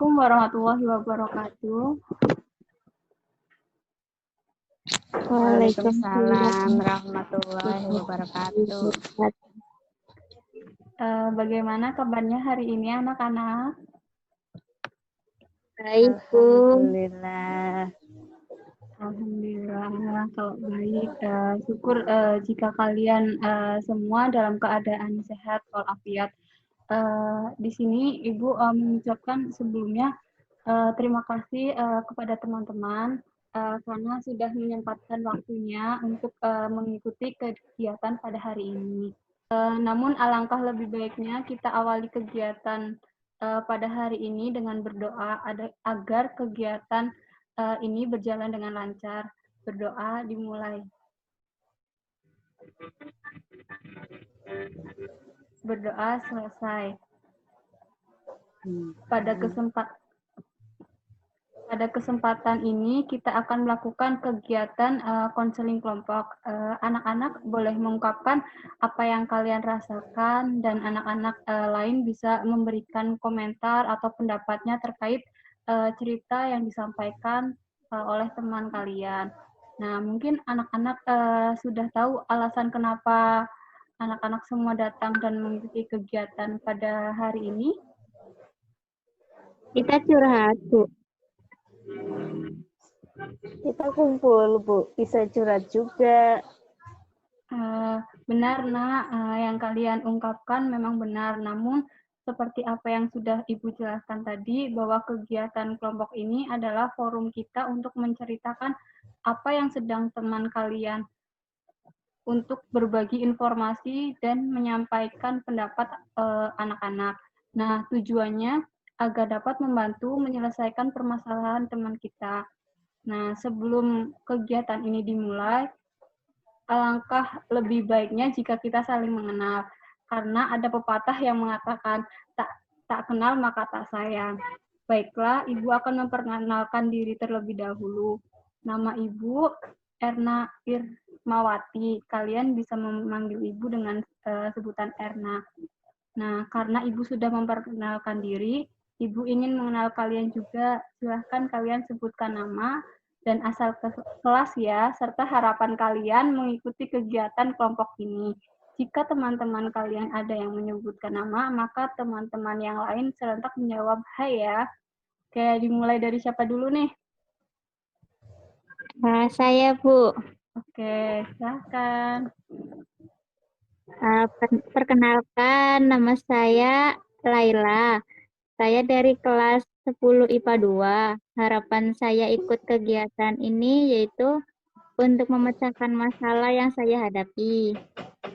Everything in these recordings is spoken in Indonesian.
Assalamualaikum warahmatullahi wabarakatuh. Waalaikumsalam warahmatullahi wabarakatuh. Bagaimana kabarnya hari ini anak-anak? Baik, Bu. Alhamdulillah. Alhamdulillah kalau baik. Syukur jika kalian semua dalam keadaan sehat walafiat. Di sini Ibu mengucapkan sebelumnya terima kasih kepada teman-teman karena sudah menyempatkan waktunya untuk mengikuti kegiatan pada hari ini. Namun alangkah lebih baiknya kita awali kegiatan pada hari ini dengan berdoa agar kegiatan ini berjalan dengan lancar. Berdoa dimulai. Berdoa selesai. Pada kesempatan ini kita akan melakukan kegiatan konseling kelompok. Anak-anak boleh mengungkapkan apa yang kalian rasakan dan anak-anak lain bisa memberikan komentar atau pendapatnya terkait cerita yang disampaikan oleh teman kalian. Nah, mungkin anak-anak sudah tahu alasan kenapa anak-anak semua datang dan mengikuti kegiatan pada hari ini. Kita curhat, Bu. Kita kumpul, Bu. Bisa curhat juga. Benar, Nak. Yang kalian ungkapkan memang benar. Namun, seperti apa yang sudah Ibu jelaskan tadi, bahwa kegiatan kelompok ini adalah forum kita untuk menceritakan apa yang sedang teman kalian untuk berbagi informasi dan menyampaikan pendapat anak-anak. Nah, tujuannya agar dapat membantu menyelesaikan permasalahan teman kita. Nah, sebelum kegiatan ini dimulai, alangkah lebih baiknya jika kita saling mengenal. Karena ada pepatah yang mengatakan, tak kenal maka tak sayang. Baiklah, Ibu akan memperkenalkan diri terlebih dahulu. Nama Ibu Erna Irmawati. Kalian bisa memanggil Ibu dengan sebutan Erna. Nah, karena Ibu sudah memperkenalkan diri, Ibu ingin mengenal kalian juga. Silahkan kalian sebutkan nama dan asal kelas ya, serta harapan kalian mengikuti kegiatan kelompok ini. Jika teman-teman kalian ada yang menyebutkan nama, maka teman-teman yang lain serentak menjawab hai ya. Oke, dimulai dari siapa dulu nih? Saya, Bu. Oke, silahkan. Perkenalkan, nama saya Laila. Saya dari kelas 10 IPA 2. Harapan saya ikut kegiatan ini yaitu untuk memecahkan masalah yang saya hadapi.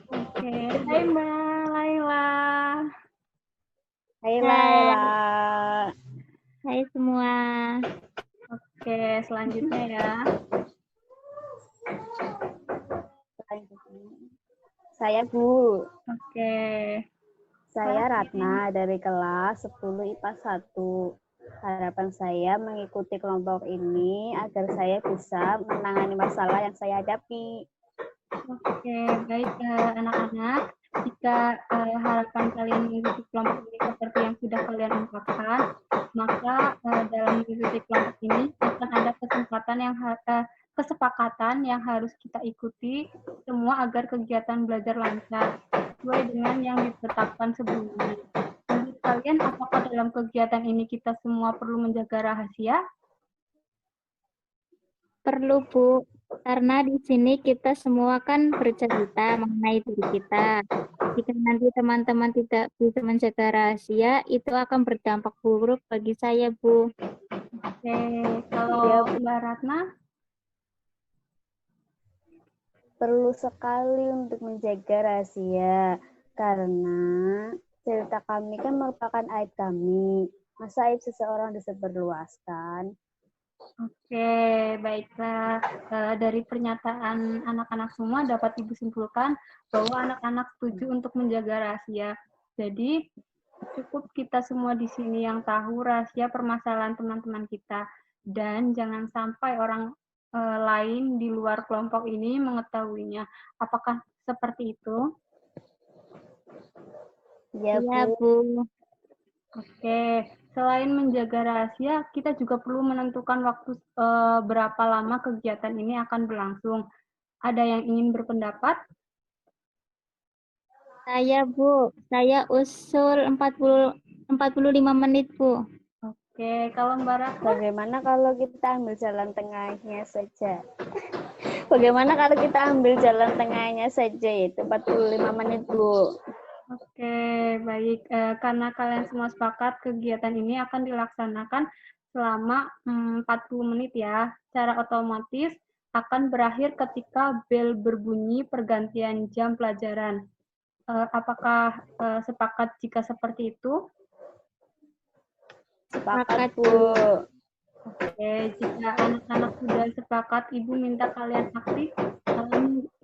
Oke, hai Mbak Laila. Hai Laila. Hai semua. Oke, selanjutnya ya. Saya Bu. Oke. Saya Ratna dari kelas 10 IPA 1. Harapan saya mengikuti kelompok ini agar saya bisa menangani masalah yang saya hadapi. Oke, baik anak-anak. Jika harapan kalian mengikuti kelompok ini seperti yang sudah kalian ungkapkan, maka dalam mengikuti kelompok ini akan ada kesepakatan yang harus kita ikuti semua agar kegiatan belajar lancar sesuai dengan yang ditetapkan sebelumnya. Menurut kalian, apakah dalam kegiatan ini kita semua perlu menjaga rahasia? Perlu, Bu. Karena di sini kita semua kan bercerita mengenai diri kita. Jika nanti teman-teman tidak bisa menjaga rahasia, itu akan berdampak buruk bagi saya, Bu. Oke, kalau Mbak Ratna? Perlu sekali untuk menjaga rahasia, karena cerita kami kan merupakan aib kami. Masa aib seseorang disebarluaskan? Oke, baiklah. Dari pernyataan anak-anak semua dapat Ibu simpulkan bahwa anak-anak setuju untuk menjaga rahasia. Jadi, cukup kita semua di sini yang tahu rahasia permasalahan teman-teman kita. Dan jangan sampai orang lain di luar kelompok ini mengetahuinya. Apakah seperti itu? Ya, Iya, Bu. Bu. Oke, Selain menjaga rahasia, kita juga perlu menentukan waktu berapa lama kegiatan ini akan berlangsung. Ada yang ingin berpendapat? Saya, Bu. Saya usul 45 menit, Bu. Oke, kalau Mbak Ratna? Bagaimana kalau kita ambil jalan tengahnya saja? Bagaimana kalau kita ambil jalan tengahnya saja, yaitu 45 menit, Bu? Oke, baik. Karena kalian semua sepakat, kegiatan ini akan dilaksanakan selama 40 menit ya. Secara otomatis akan berakhir ketika bel berbunyi pergantian jam pelajaran. Apakah sepakat jika seperti itu? Sepakat, Bu. Oke, jika anak-anak sudah sepakat, Ibu minta kalian aktif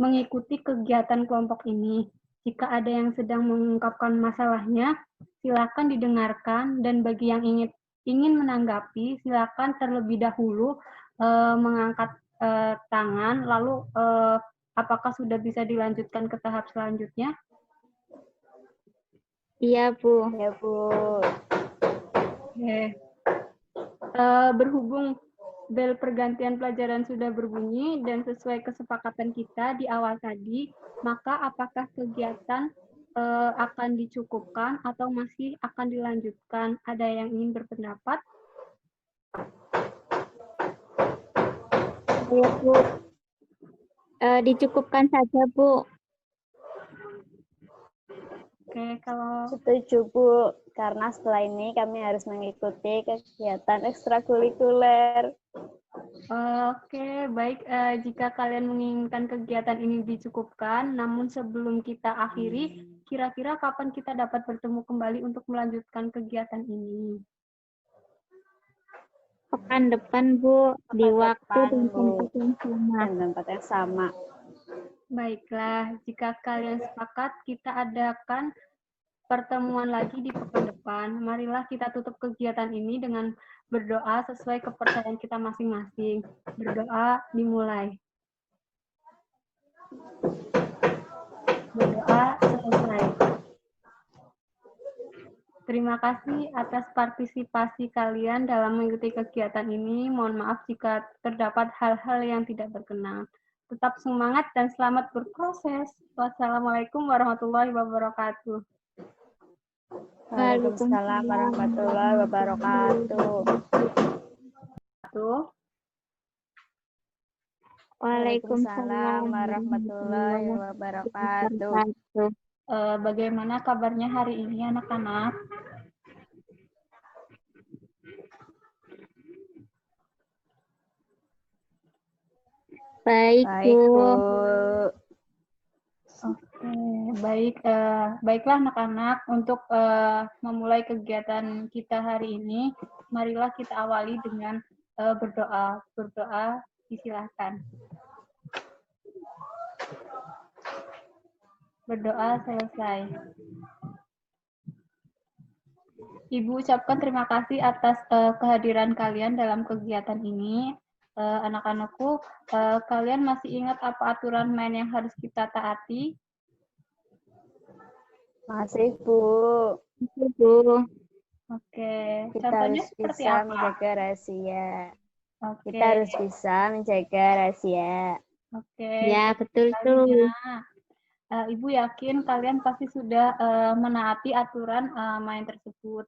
mengikuti kegiatan kelompok ini. Jika ada yang sedang mengungkapkan masalahnya, silakan didengarkan, dan bagi yang ingin menanggapi, silakan terlebih dahulu mengangkat tangan, lalu apakah sudah bisa dilanjutkan ke tahap selanjutnya? Iya, Bu. Ya, Bu. Oke. Berhubung bel pergantian pelajaran sudah berbunyi dan sesuai kesepakatan kita di awal tadi, maka apakah kegiatan akan dicukupkan atau masih akan dilanjutkan? Ada yang ingin berpendapat? Iya, Bu. Dicukupkan saja, Bu. Oke, kalau Setuju, Bu. Karena setelah ini kami harus mengikuti kegiatan ekstrakurikuler. Oke, baik. Jika kalian menginginkan kegiatan ini dicukupkan, namun sebelum kita akhiri, kira-kira kapan kita dapat bertemu kembali untuk melanjutkan kegiatan ini? Pekan depan, Bu. Di Pekan waktu depan, dan Bu. tempat yang sama. Dan tempat yang sama. Baiklah, jika kalian sepakat, kita adakan pertemuan lagi di pekan depan. Marilah kita tutup kegiatan ini dengan berdoa sesuai kepercayaan kita masing-masing. Berdoa dimulai. Berdoa selesai. Terima kasih atas partisipasi kalian dalam mengikuti kegiatan ini. Mohon maaf jika terdapat hal-hal yang tidak berkenan. Tetap semangat dan selamat berproses. Wassalamualaikum warahmatullahi wabarakatuh. Waalaikumsalam warahmatullahi wabarakatuh. Waalaikumsalam warahmatullahi wabarakatuh. Bagaimana kabarnya hari ini anak-anak? Baik, Baik, Bu. Oke, baik. Baiklah anak-anak, untuk memulai kegiatan kita hari ini, marilah kita awali dengan berdoa. Berdoa, disilahkan. Berdoa selesai. Ibu ucapkan terima kasih atas kehadiran kalian dalam kegiatan ini. Anak-anakku, kalian masih ingat apa aturan main yang harus kita taati? Masih, Bu. Masih, Bu. Oke, Kita contohnya harus seperti bisa apa? menjaga rahasia. Oke. Kita harus bisa menjaga rahasia. Oke. Ya, betul tuh. Ibu yakin kalian pasti sudah menaati aturan main tersebut.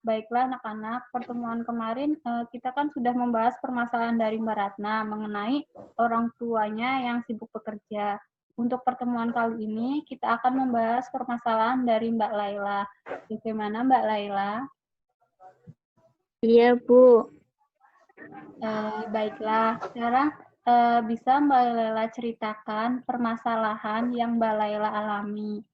Baiklah anak-anak, pertemuan kemarin kita kan sudah membahas permasalahan dari Mbak Ratna mengenai orang tuanya yang sibuk bekerja. Untuk pertemuan kali ini kita akan membahas permasalahan dari Mbak Laila. Bagaimana Mbak Laila? Iya, Bu. Baiklah, sekarang bisa Mbak Laila ceritakan permasalahan yang Mbak Laila alami?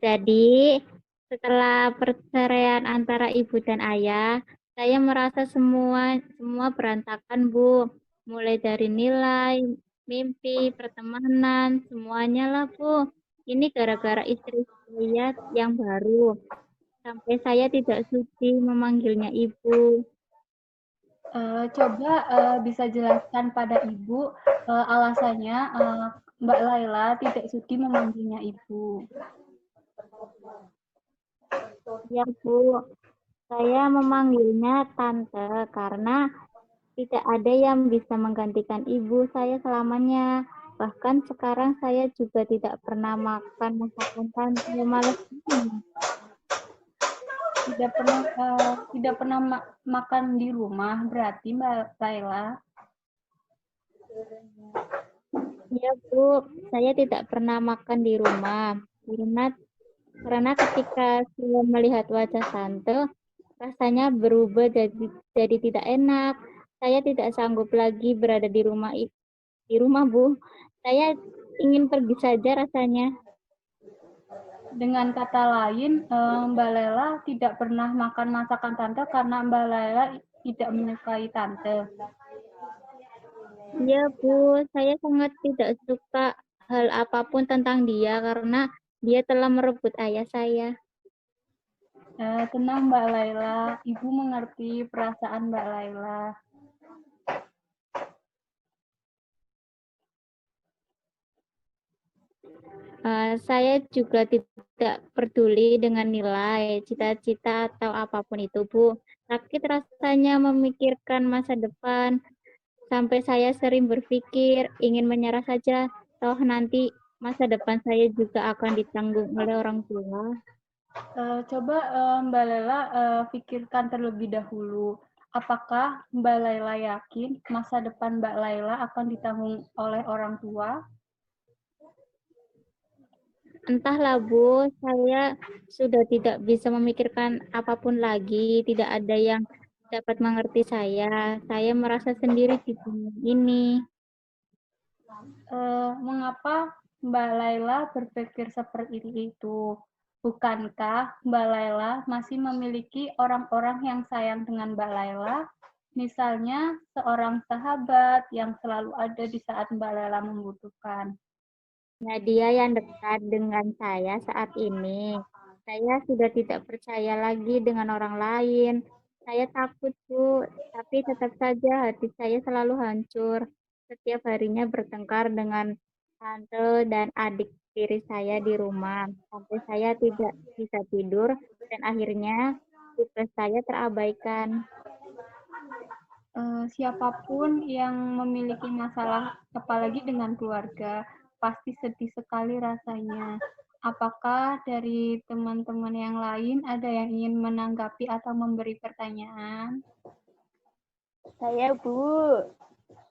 Jadi setelah perceraian antara ibu dan ayah, saya merasa semua berantakan, Bu. Mulai dari nilai, mimpi, pertemanan, semuanya lah, Bu. Ini gara-gara istri saya yang baru. Sampai saya tidak sudi memanggilnya ibu. Coba bisa jelaskan pada Ibu alasannya Mbak Laila tidak sudi memanggilnya Ibu. Ya, Bu. Saya memanggilnya Tante karena tidak ada yang bisa menggantikan ibu saya selamanya. Bahkan sekarang saya juga tidak pernah makan masakan Tante. Malas banget. Tidak pernah makan di rumah, berarti Mbak Laila. Iya, Bu. Saya tidak pernah makan di rumah. Karena ketika saya melihat wajah Tante, rasanya berubah jadi tidak enak. Saya tidak sanggup lagi berada di rumah, Bu. Saya ingin pergi saja rasanya. Dengan kata lain, Mbak Laila tidak pernah makan masakan Tante karena Mbak Laila tidak menyukai Tante. Iya, Bu. Saya sangat tidak suka hal apapun tentang dia karena dia telah merebut ayah saya. Tenang Mbak Laila, Ibu mengerti perasaan Mbak Laila. Saya juga tidak peduli dengan nilai, cita-cita, atau apapun itu, Bu. Sakit rasanya memikirkan masa depan, sampai saya sering berpikir ingin menyerah saja, toh nanti masa depan saya juga akan ditanggung oleh orang tua. Coba Mbak Laila pikirkan terlebih dahulu. Apakah Mbak Laila yakin masa depan Mbak Laila akan ditanggung oleh orang tua? Entahlah, Bu, saya sudah tidak bisa memikirkan apapun lagi, tidak ada yang dapat mengerti saya. Saya merasa sendiri di dunia ini. Mengapa Mbak Laila berpikir seperti itu? Bukankah Mbak Laila masih memiliki orang-orang yang sayang dengan Mbak Laila? Misalnya seorang sahabat yang selalu ada di saat Mbak Laila membutuhkan. Nah, dia yang dekat dengan saya saat ini. Saya sudah tidak percaya lagi dengan orang lain. Saya takut, Bu, tapi tetap saja hati saya selalu hancur. Setiap harinya bertengkar dengan tante dan adik tiri saya di rumah. Sampai saya tidak bisa tidur dan akhirnya tugas saya terabaikan. Siapapun yang memiliki masalah, apalagi dengan keluarga, pasti sedih sekali rasanya. Apakah dari teman-teman yang lain ada yang ingin menanggapi atau memberi pertanyaan? Saya, Bu.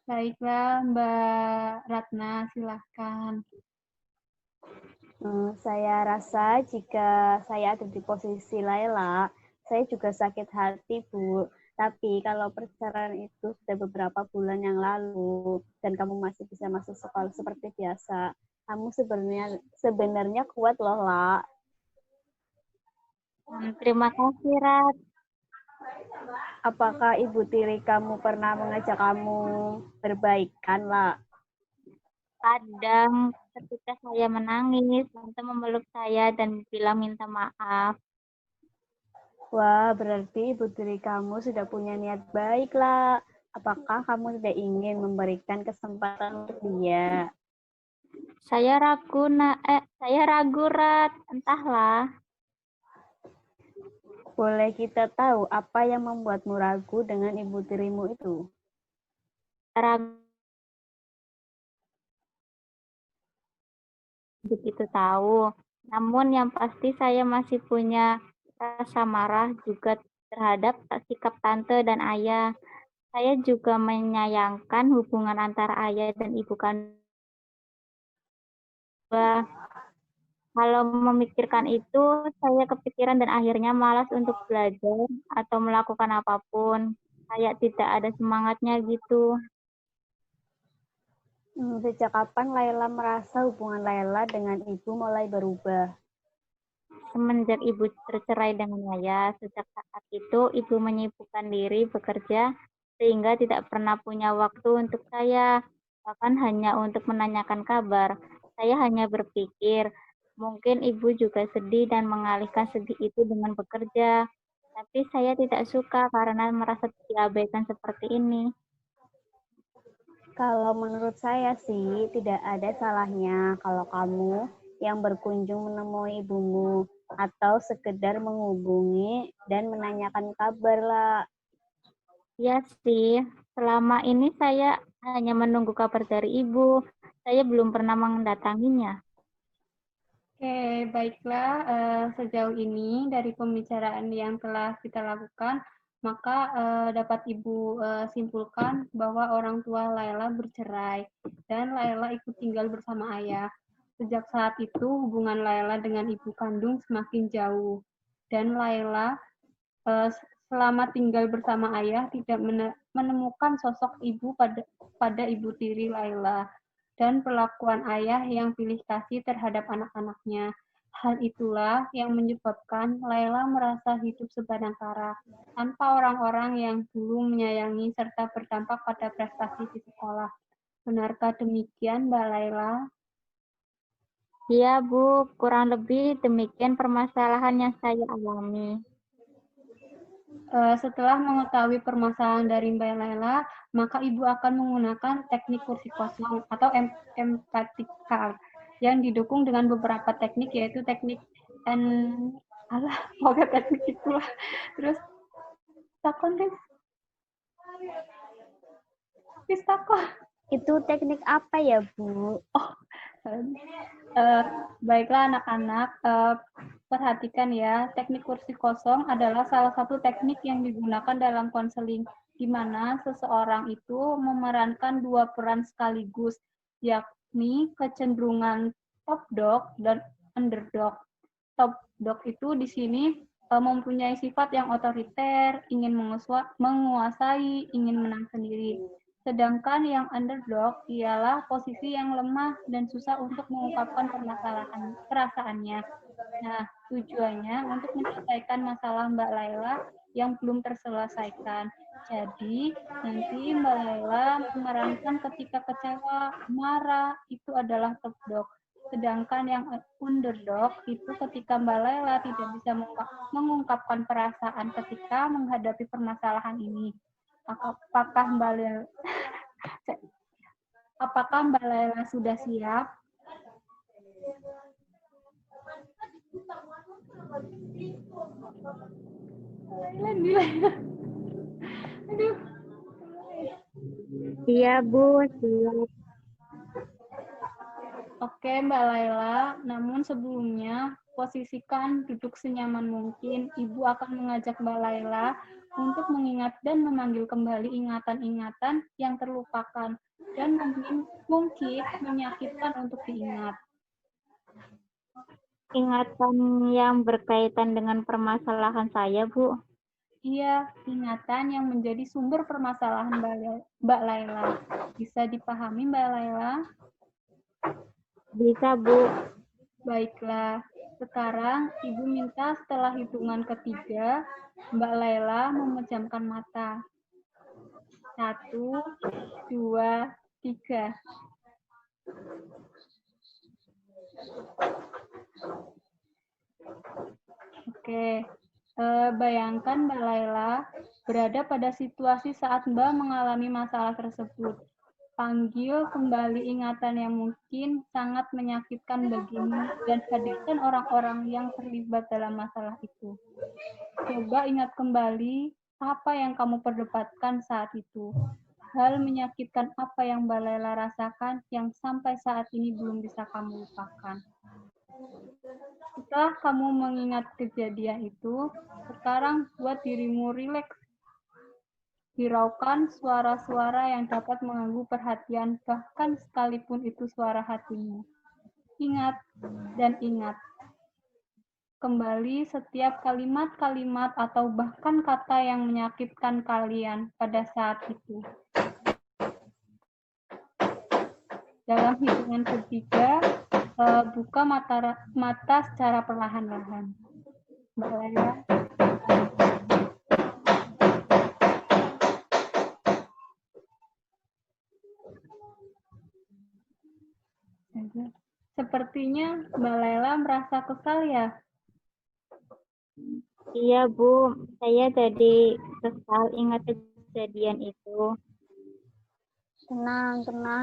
Baiklah, Mbak Ratna, silahkan. Saya rasa jika saya ada di posisi Laila, saya juga sakit hati, Bu. Tapi kalau perceraian itu sudah beberapa bulan yang lalu dan kamu masih bisa masuk sekolah seperti biasa, kamu sebenarnya kuat loh, La. Terima kasih, Rat. Apakah ibu tiri kamu pernah mengajak kamu berbaikan, La? Kadang ketika saya menangis, tante memeluk saya dan bilang minta maaf. Wah, berarti ibu tiri kamu sudah punya niat baik, La. Apakah kamu tidak ingin memberikan kesempatan untuk dia? Saya ragu, Rat. Entahlah. Boleh kita tahu apa yang membuatmu ragu dengan ibu tirimu itu? Ragu begitu tahu. Namun yang pasti saya masih punya rasa marah juga terhadap sikap tante dan ayah. Saya juga menyayangkan hubungan antara ayah dan ibu kandung. Kalau memikirkan itu, saya kepikiran dan akhirnya malas untuk belajar atau melakukan apapun. Kayak tidak ada semangatnya gitu. Sejak kapan Laila merasa hubungan Laila dengan ibu mulai berubah? Semenjak ibu bercerai dengan ayah, sejak saat itu ibu menyibukkan diri bekerja sehingga tidak pernah punya waktu untuk saya, bahkan hanya untuk menanyakan kabar. Saya hanya berpikir, mungkin ibu juga sedih dan mengalihkan sedih itu dengan bekerja. Tapi saya tidak suka karena merasa diabaikan seperti ini. Kalau menurut saya sih tidak ada salahnya kalau kamu yang berkunjung menemui ibumu. atau sekedar menghubungi dan menanyakan kabar lah. Ya sih, selama ini saya hanya menunggu kabar dari ibu. Saya belum pernah mendatanginya. Oke, baiklah. Sejauh ini dari pembicaraan yang telah kita lakukan, maka dapat Ibu simpulkan bahwa orang tua Laila bercerai dan Laila ikut tinggal bersama ayah. Sejak saat itu, hubungan Laila dengan ibu kandung semakin jauh. Dan Laila selama tinggal bersama ayah tidak menemukan sosok ibu pada ibu tiri Laila dan perlakuan ayah yang pilih kasih terhadap anak-anaknya. Hal itulah yang menyebabkan Laila merasa hidup sebatang kara, tanpa orang-orang yang dulu menyayangi serta berdampak pada prestasi di sekolah. Benarkah demikian, Mbak Laila? Iya, Bu, kurang lebih demikian permasalahan yang saya alami. Setelah mengetahui permasalahan dari Mbak Laila, maka Ibu akan menggunakan teknik kursi kosong atau empathic card yang didukung dengan beberapa teknik, yaitu teknik pokoknya teknik itulah. Terus takon deh. Takon. Itu teknik apa ya, Bu? Baiklah anak-anak, perhatikan ya, teknik kursi kosong adalah salah satu teknik yang digunakan dalam konseling, di mana seseorang itu memerankan dua peran sekaligus, yakni kecenderungan top dog dan underdog. Top dog itu di sini mempunyai sifat yang otoriter, ingin menguasai, ingin menang sendiri. Sedangkan yang underdog ialah posisi yang lemah dan susah untuk mengungkapkan perasaannya. Nah, tujuannya untuk menyelesaikan masalah Mbak Laila yang belum terselesaikan. Jadi, nanti Mbak Laila memerankan ketika kecewa, marah, itu adalah top dog. Sedangkan yang underdog itu ketika Mbak Laila tidak bisa mengungkapkan perasaan ketika menghadapi permasalahan ini. Apakah Mbak Laila sudah siap? Aduh. Iya, Bu, siap. Oke, Mbak Laila. Namun sebelumnya, posisikan duduk senyaman mungkin. Ibu akan mengajak Mbak Laila untuk mengingat dan memanggil kembali ingatan-ingatan yang terlupakan dan mungkin menyakitkan untuk diingat. Ingatan yang berkaitan dengan permasalahan saya, Bu. Iya, ingatan yang menjadi sumber permasalahan Mbak Laila. Bisa dipahami, Mbak Laila? Bisa, Bu. Baiklah, sekarang Ibu minta setelah hitungan ketiga, Mbak Laila memejamkan mata. 1, 2, 3. Oke, bayangkan Mbak Laila berada pada situasi saat Mbak mengalami masalah tersebut. Panggil kembali ingatan yang mungkin sangat menyakitkan bagimu dan hadirkan orang-orang yang terlibat dalam masalah itu. Coba ingat kembali apa yang kamu perdebatkan saat itu. Hal menyakitkan apa yang Mbak Laila rasakan yang sampai saat ini belum bisa kamu lupakan. Setelah kamu mengingat kejadian itu, sekarang buat dirimu rileks. Hiraukan suara-suara yang dapat mengganggu perhatian, bahkan sekalipun itu suara hatimu. Ingat dan ingat. Kembali setiap kalimat-kalimat atau bahkan kata yang menyakitkan kalian pada saat itu. Dalam hitungan ketiga, buka mata secara perlahan-lahan. Mbak Laila. Sepertinya Mbak Laila merasa kesal ya? Iya, Bu. Saya jadi kesal ingat kejadian itu. Tenang,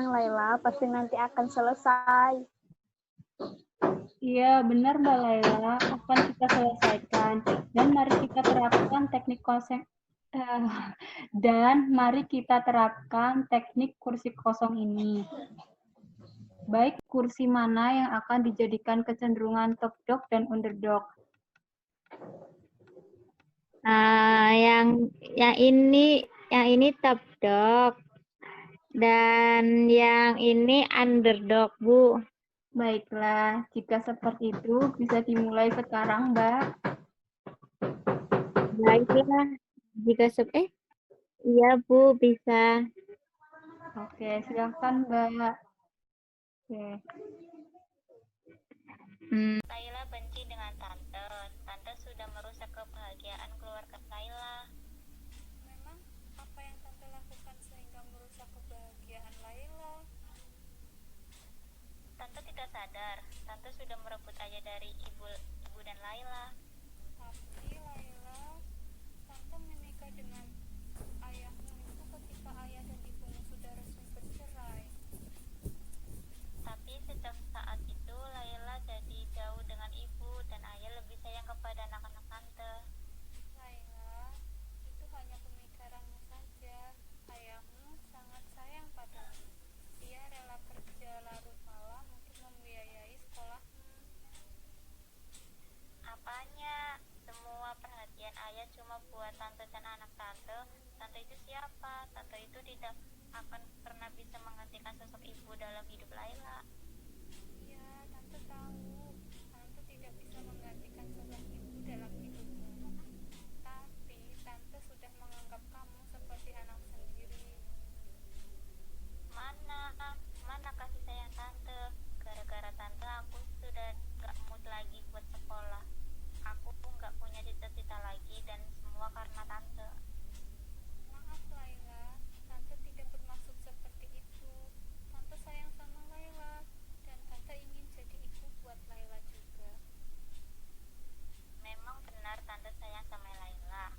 Laila. Pasti nanti akan selesai. Iya, benar Mbak Laila, akan kita selesaikan. Dan mari kita terapkan eh, mari kita terapkan teknik kursi kosong ini. Baik kursi mana yang akan dijadikan kecenderungan top dog dan underdog? Nah, yang ini top dog dan yang ini underdog, Bu. Baiklah, jika seperti itu bisa dimulai sekarang, Mbak. Baiklah, jika iya Bu, bisa. Oke, silakan Mbak. Oke. Laila benci dengan Tante. Tante sudah merusak kebahagiaan keluarga Laila. Memang apa yang Tante lakukan sehingga merusak kebahagiaan Laila? Tante tidak sadar, Tante sudah merebut ayah dari ibu dan Laila. Tapi Laila, Tante menikah dengan ayahmu itu ketika ayah dan ibumu sudah resmi bercerai. Tapi sejak saat itu Laila jadi jauh dengan ibu dan ayah lebih sayang kepada anak-anak Tante. Laila, itu hanya pemikiranmu saja. Ayahmu sangat sayang padamu. Dia rela kerja larut malam untuk membiayai sekolahmu. Apanya? Semua perhatian ayah cuma buat Tante dan anak Tante. Tante itu siapa? Tante itu tidak akan pernah bisa menggantikan sosok ibu dalam hidup Laila. Iya, Tante tahu. Tante tidak bisa menggantikan sosok ibu dalam hidupmu. Tapi Tante sudah menganggap kamu seperti anak sendiri. Mana kasih sayang Tante? Gara-gara Tante aku sudah gak mood lagi buat sekolah. Aku gak punya cita-cita lagi dan semua karena Tante. Maaf Laila, Tante tidak bermaksud seperti itu. Tante sayang sama Laila dan Tante ingin jadi ibu buat Laila juga. Memang benar Tante sayang sama Laila.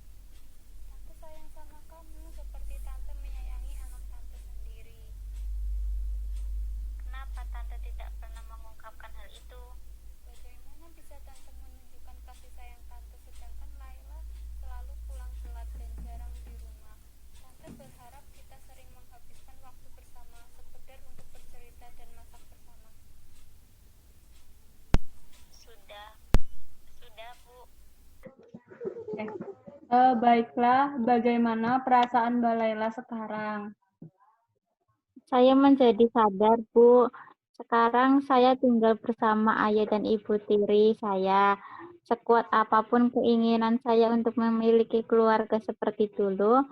Tante sayang sama kamu seperti Tante menyayangi anak Tante sendiri. Kenapa Tante tidak pernah mengungkapkan hal itu? Bagaimana bisa Tante menunjukkan kasih sayang Tante sedangkan Laila selalu pulang telat dan jarang di rumah? Tante berharap kita sering menghabiskan waktu bersama sekedar untuk bercerita dan masak bersama. Sudah Bu. Baiklah, bagaimana perasaan Mbak Laila sekarang? Saya menjadi sadar, Bu. Sekarang saya tinggal bersama ayah dan ibu tiri saya. Sekuat apapun keinginan saya untuk memiliki keluarga seperti dulu,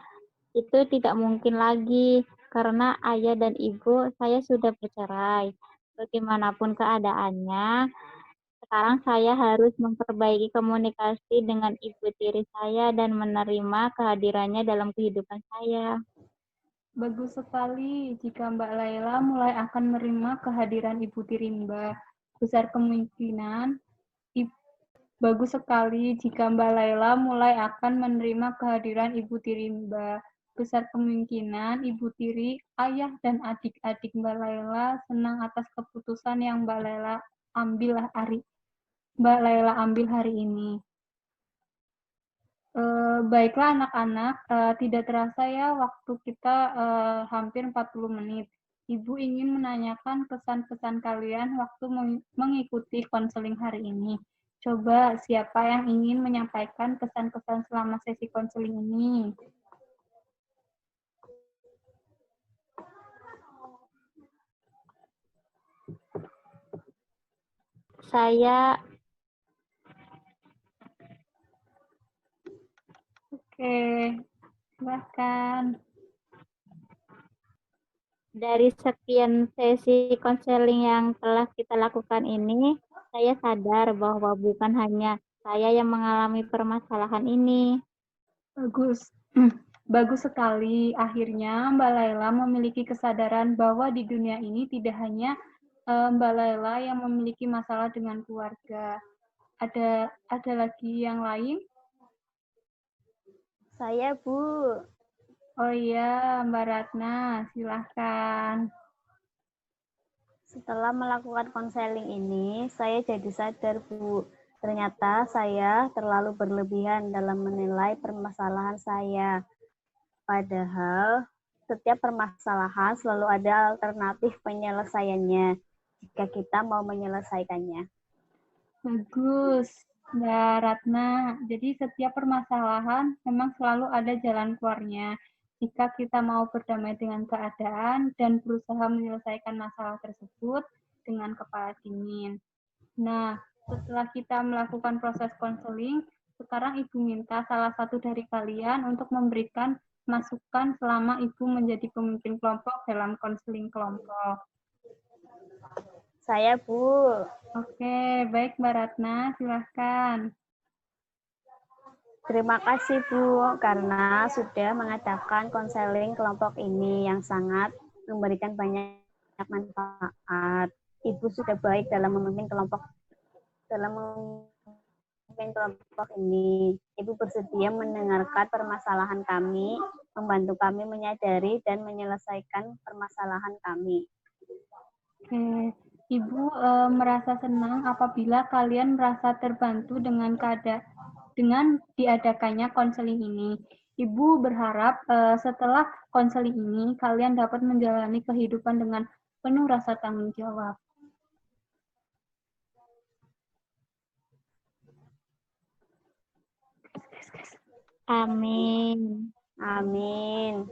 itu tidak mungkin lagi karena ayah dan ibu saya sudah bercerai. Bagaimanapun keadaannya, sekarang saya harus memperbaiki komunikasi dengan ibu tiri saya dan menerima kehadirannya dalam kehidupan saya. Bagus sekali jika Mbak Laila mulai akan menerima kehadiran ibu tiri Mbak. Besar kemungkinan bagus sekali jika Mbak Laila mulai akan menerima kehadiran ibu tiri Mbak. Besar kemungkinan ibu tiri, ayah, dan adik-adik Mbak Laila senang atas keputusan yang Mbak Laila ambil hari ini. Baiklah anak-anak, tidak terasa ya waktu kita hampir 40 menit. Ibu ingin menanyakan pesan-pesan kalian waktu mengikuti konseling hari ini. Coba siapa yang ingin menyampaikan pesan-pesan selama sesi konseling ini? Saya Oke, silahkan. dari sekian sesi konseling yang telah kita lakukan ini, saya sadar bahwa bukan hanya saya yang mengalami permasalahan ini. Bagus. Bagus sekali. Akhirnya Mbak Laila memiliki kesadaran bahwa di dunia ini tidak hanya Mbak Laila yang memiliki masalah dengan keluarga. Ada lagi yang lain? Saya, Bu. Oh iya, Mbak Ratna, silahkan. Setelah melakukan konseling ini, saya jadi sadar, Bu. Ternyata saya terlalu berlebihan dalam menilai permasalahan saya. Padahal setiap permasalahan selalu ada alternatif penyelesaiannya jika kita mau menyelesaikannya. Bagus, Mbak Ratna. Jadi setiap permasalahan memang selalu ada jalan keluarnya. Jika kita mau berdamai dengan keadaan dan berusaha menyelesaikan masalah tersebut dengan kepala dingin. Nah, setelah kita melakukan proses konseling, sekarang Ibu minta salah satu dari kalian untuk memberikan masukan selama Ibu menjadi pemimpin kelompok dalam konseling kelompok. Saya, Bu. Oke, baik Mbak Ratna, silahkan. Terima kasih, Bu, karena sudah mengadakan konseling kelompok ini yang sangat memberikan banyak manfaat. Ibu sudah baik dalam memimpin kelompok ini. Ibu bersedia mendengarkan permasalahan kami, membantu kami menyadari dan menyelesaikan permasalahan kami. Oke, Ibu merasa senang apabila kalian merasa terbantu dengan diadakannya konseling ini. Ibu berharap setelah konseling ini kalian dapat menjalani kehidupan dengan penuh rasa tanggung jawab. Amin. Amin.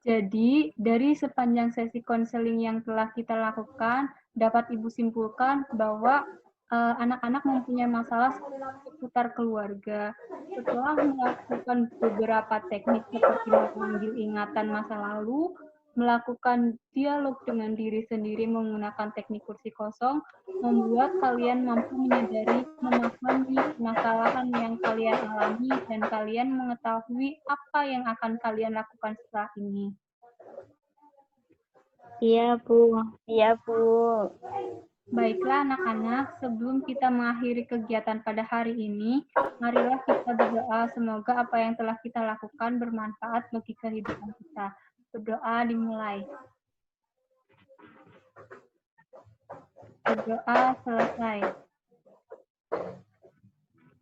Jadi, dari sepanjang sesi konseling yang telah kita lakukan, dapat Ibu simpulkan bahwa anak-anak mempunyai masalah seputar keluarga. Setelah melakukan beberapa teknik seperti memanggil ingatan masa lalu, melakukan dialog dengan diri sendiri menggunakan teknik kursi kosong, membuat kalian mampu menyadari, memahami permasalahan yang kalian alami, dan kalian mengetahui apa yang akan kalian lakukan setelah ini. Iya, Bu. Iya, Bu. Baiklah anak-anak, sebelum kita mengakhiri kegiatan pada hari ini, marilah kita berdoa semoga apa yang telah kita lakukan bermanfaat bagi kehidupan kita. Berdoa dimulai. Berdoa selesai.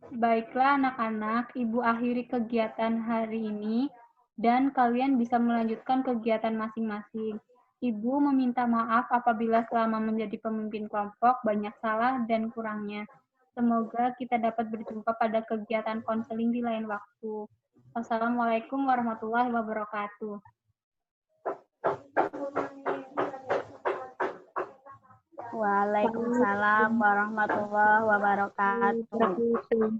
Baiklah anak-anak, Ibu akhiri kegiatan hari ini dan kalian bisa melanjutkan kegiatan masing-masing. Ibu meminta maaf apabila selama menjadi pemimpin kelompok banyak salah dan kurangnya. Semoga kita dapat berjumpa pada kegiatan konseling di lain waktu. Wassalamualaikum warahmatullahi wabarakatuh. Waalaikumsalam warahmatullahi wabarakatuh. Begitu.